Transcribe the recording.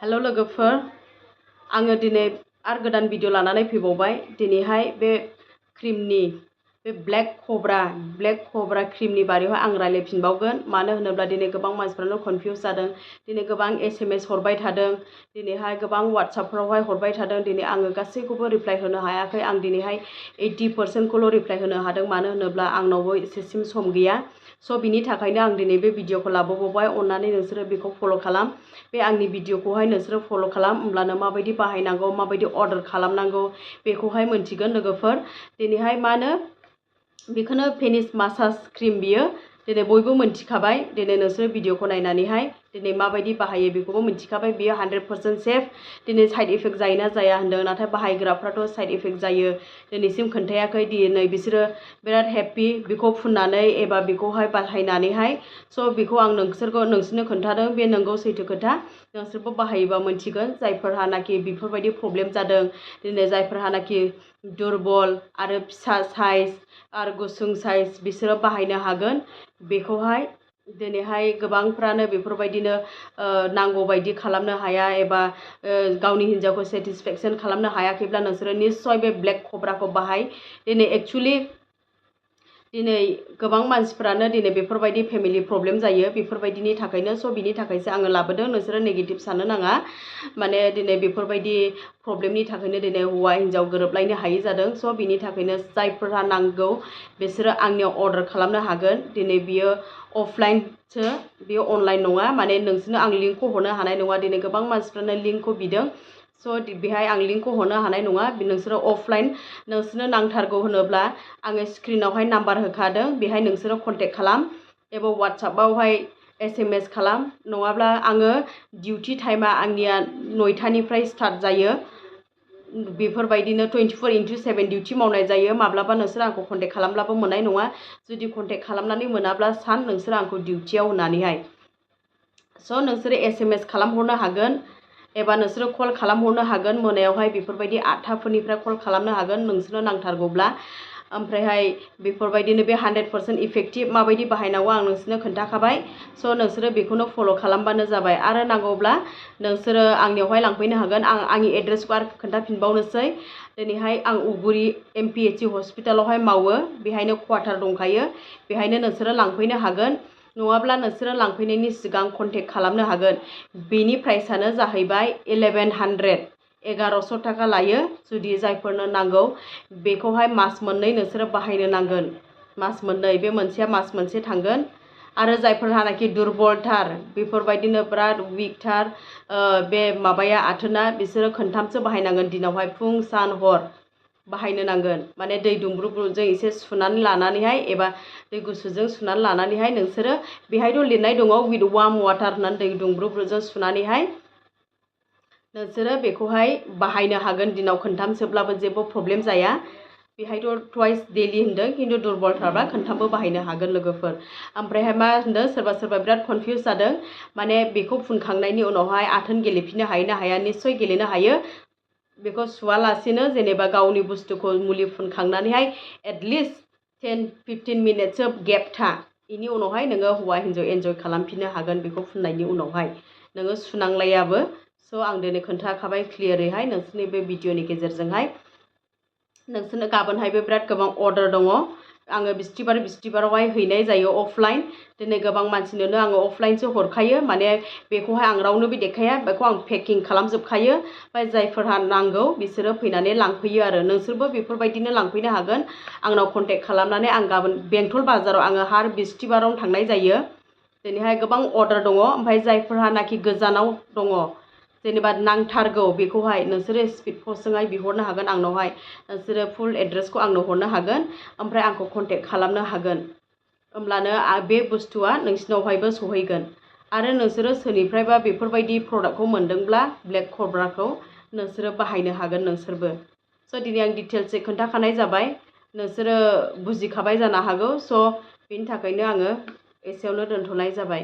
Hello लोगोफोर आङो दिनै आरो गोदान भिडिअ लानानै फैबावबाय। दिनैहाय बे क्रिमनि बे ब्लेक कब्रा क्रिमनि बारेयावहाय आं रायलायफिनबावगोन। मानो होनोब्ला दिनै गोबां मानसिफ्रानो कनफिउज जादों। दिनै गोबां SMS हरबाय थादों, दिनैहाय गोबां WhatsAppफोरावहाय हरबाय थादों। दिनै आङो गासैखौबो रिप्लाय होनो हायाखै। आं दिनैहाय 80%खौल' रिप्लाय होनो हादों। मानो होनोब्ला आंनावबो एसेसिम सम गैया। स' बिनि थाखायनो आं दिनै बे भिडिअखौ लाबोबावबाय। अन्नानै नोंसोरो बेखौ फल' खालाम। बे आंनि भिडिअखौहाय नोंसोरो फल' खालाम, होमब्लानो माबायदि बाहायनांगौ, माबायदि अर्डार खालामनांगौ बेखौहाय मोनथिगोन लोगोफोर। दिनैहाय मा होनो बेखौनो फेनिस मासाज क्रिम बियो। दिनै बयबो मोनथिखाबाय। दिनै नोंसोरो भिडिअखौ नायनानैहाय दिनै माबायदि बाहायो बेखौबो मोनथिखाबाय। बियो 100% सेफ। दिनै साइड इफेक्ट जायोना जाया होनदों, नाथाय बाहायग्राफ्राथ' साइड इफेक्ट जायो दिनैसिम खोन्थायाखै। दिनै बिसोरो बिराद हेपि बेखौ फुननानै एबा बेखौहाय बाहायनानैहाय। स' बेखौ आं नोंसोरनो खोन्थादों। बे नंगौ सैथो खोथा। नोंसोरबो बाहायोबा मोनथिगोन। जायफोरहानाखि बेफोरबायदि प्रब्लेम जादों, दिनै जायफोरहानाखि दुरबल आरो फिसा साइज आरो गुसुं साइज, बिसोरो बाहायनो हागोन बेखौहाय। दिनैहाय गोबांफ्रानो बेफोरबायदिनो नांगौ बायदि खालामनो हाया एबा गावनि हिन्जावखौ सेटिसफेक्सन खालामनो हायाखैब्ला नोंसोरो निस्सय बे ब्लेक कब्राखौ बाहाय। दिनै एक्सुवेलि दिनै गोबां मानसिफ्रानो दिनै बेफोरबायदि फेमिलि प्रब्लेम जायो बेफोरबायदिनि थाखायनो। स' बिनि थाखायसो आङो लाबोदों। नोंसोरो नेगेटिभ साननो नाङा। माने दिनै बेफोरबायदि प्रब्लेमनि थाखायनो दिनै हौवा हिन्जाव गोरोबलायनो हायि जादों। स' बिनि थाखायनो जायफोरहा नांगौ बिसोरो आंनियाव अर्डार खालामनो हागोन। दिनै बियो अफलाइनसो, बेयो अनलाइन नङा। माने नोंसोरनो आं लिंकखौ हरनो हानाय नङा। दिनै गोबां मानसिफ्रानो लिंकखौ बिदों। स' बेहाय आं लिंकखौ हरनो हानाय नङा। नोंसोरो अफलाइन नोंसोरनो नांथारगौ होनोब्ला आङो स्क्रिनावहाय नाम्बार होखादों। बेहाय नोंसोरो कन्टेक्ट खालाम एबा WhatsAppआवहाय SMS खालाम। नङाब्ला आङो डिउटि टाइमा आंनिया 9टानिफ्राय स्टार्ट जायो। बेफोरबायदिनो 24/7 डिउटि मावनाय जायो। माब्लाबा नोंसोर आंखौ कन्टेक्ट खालामब्लाबो मोननाय नङा। जुदि कन्टेक्ट खालामनानै मोनाब्ला सान नोंसोर आंखौ डिउटियाव होनानैहाय। स' नोंसोरो SMS खालामहरनो हागोन एबा नोंसोरो कल खालामहरनो हागोन। मोनायावहाय बेफोरबायदि 8टाफोरनिफ्राय कल खालामनो हागोन नोंसोरनो नांथारगौब्ला। ओमफ्रायहाय बेफोरबायदिनो बे 100% इफेक्टिभ माबायदि बाहायनांगौ आं नोंसोरनो खोन्थाखाबाय। स' नोंसोरो बेखौनो फल' खालामबानो जाबाय। आरो नांगौब्ला नोंसोरो आंनियावहाय लांफैनो हागोन। आं आंनि एड्रेसखौ आरो खोन्थाफिनबावनोसै। दिनैहाय आं उगुरि MPHC हस्पिटालावहाय मावो। बेहायनो क्वार्टार दंखायो। बेहायनो नोंसोरो लांफैनो हागोन। नङाब्ला नोंसोरो लांफैनायनि सिगां कन्टेक्ट खालामनो हागोन। बेनि प्राइसआनो जाहैबाय 1100, 1100 थाखा लायो। जुदि जायफोरनो नांगौ बेखौहाय मास मोननै नोंसोरो बाहायनो नांगोन। मास मोननै, बे मोनसेया मास मोनसे थांगोन। आरो जायफोरहानाखि दुरबलथार, बेफोरबायदिनो बिराद उइकथार, बे माबाया आथोना, बिसोरो खोनथामसो बाहायनांगोन दिनावहाय। फुं सान हर बाहायनो नांगोन। माने दै दुंब्रुब्रुजों एसे सुनानै लानानैहाय एबा दै गुसुजों सुनानै लानानैहाय नोंसोरो, बेहायथ' लिरनाय दङ विथ वार्म वाटार होननानै, दै दुंब्रुब्रुजों सुनानैहाय नोंसोरो बेखौहाय बाहायनो हागोन। दिनाव खोनथामसोब्लाबो जेबो प्रब्लेम जाया। बेहायथ' ट्वाइस डेलि होन्दों, खिन्थु दुरबलथारबा खोनथामबो बाहायनो हागोन लोगोफोर। ओमफ्रायहाय मा होनदों, सोरबा बिराद कनफिउज जादों। माने बेखौ फुनखांनायनि उनावहाय आथोन गेलेफिननो हायो ना हाया? निस्सय गेलेनो हायो। बेखौ सुवालासेनो जेनेबा गावनि बुस्थुखौ मुलि फुनखांनानैहाय एटलिस्ट 10-15 मिनिटसो गेप था। बेनि उनावहाय नोङो हौवा हिन्जाव एन्जय खालामफिननो हागोन बेखौ फुननायनि उनावहाय। नोङो सुनांलायाबो। स' आं दिनै खोन्थाखाबाय क्लियारैहाय नोंसोरनि बे भिडिअनि गेजेरजोंहाय। नोंसोरनो गाबोनहायबो बिराद गोबां अर्डार दङ। आङो बिस्थिबारावहाय हैनाय जायो अफलाइन। दिनै गोबां मानसिनोनो आङो अफलाइनसो हरखायो। माने बेखौहाय आं रावनोबो देखाया, बेखौ आं पेकिं खालामजोबखायो। ओमफ्राय जायफोरहा नांगौ बिसोरो फैनानै लांफैयो आरो। नोंसोरबो बेफोरबायदिनो लांफैनो हागोन। आंनाव कन्टेक्ट खालामनानै। आं गाबोन बेंटल बाजाराव आङो हार बिस्थिबारावनो थांनाय जायो। दिनैहाय गोबां अर्डार दङ। ओमफ्राय जायफोरहानाखि गोजानाव दङ, जेनेबा नांथारगौ बेखौहाय, नोंसोरो स्पिड पस्टजोंहाय बिहरनो हागोन आंनावहाय। नोंसोरो फुल एड्रेसखौ आंनो हरनो हागोन। ओमफ्राय आंखौ कन्टेक्ट खालामनो हागोन। होमब्लानो बे बुस्थुआ नोंसिनावहायबो सहैगोन। आरो नोंसोरो सोरनिफ्रायबा बेफोरबायदि प्रडाक्टखौ मोनदोंब्ला ब्लेक कब्राखौ नोंसोरो बाहायनो हागोन नोंसोरबो। स' दिनै आं डिटेल्सै खोन्थाखानाय जाबाय। नोंसोरो बुजिखाबाय जानो हागौ। स' बेनि थाखायनो आङो एसेयावनो दोनथ'नाय जाबाय।